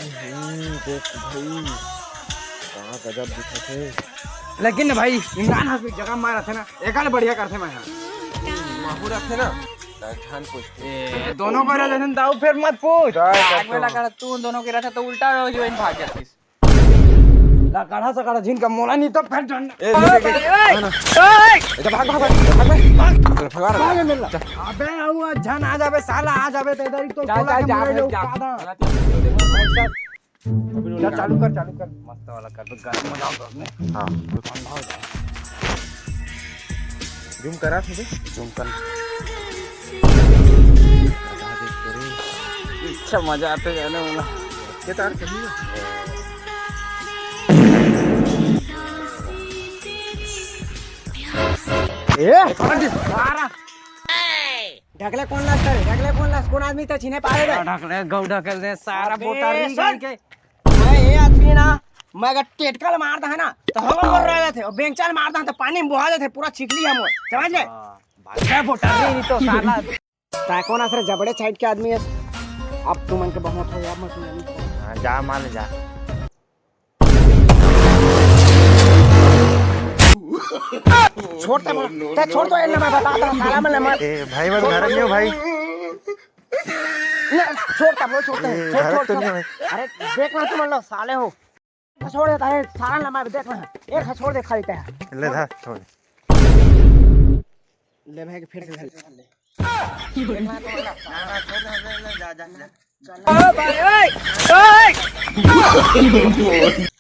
देख भाई कहाँ गजब दिखे थे। लेकिन भाई इमरान हाफिज जगह मारा थे ना एक बढ़िया करते मैं माहू रखे ना ध्यान पूछते दोनों को रहते दाऊ फिर मत पूछ तू दोनों के रहता तो उल्टा हीरोइन भाग जाती। काढ़ा सा काढ़ा जिनका मोला नहीं तो फिर डंडा अबे हुआ जन आ जावे साला आ जावे तो इधर ही तो गोला के मारे लोग कादा चालू कर मस्त वाला कर दो गाना मजा में। हाँ जूम करा थे जूम कर अच्छा मजा आते जाने वाला ये तार सही है सारा ढकले कौन लास्ट करे ढकले कौन लास्ट कौन आदमी तो छीने पारे दे ढकले गौ ढकल दे सारा बोटा रिंग के मैं ये आदमी ना मैं अगर टेटकल मारता है ना तो हवा बोल रहे थे और बेंचाल मारता है तो पानी में बहा देते पूरा छिकली हम समझ ले भाई बोटा रिंग तो साला ताकों ना फिर जबड़े साइड के आदमी है अब तू मन के बहुत हो यार मत सुन। हां जा मान जा छोड़ता मैं छोड़ दो ना मैं बताता हूं साला मैं मत ए भाई मत घर क्यों भाई छोड़ता वो छोड़ते छोड़ अरे देखना तुम लोग साले हो छोड़ देता है सारा ना मैं देखना एक छोड़ दे खाली है ले धा छोड़ ले भाई फिर से ले जा जा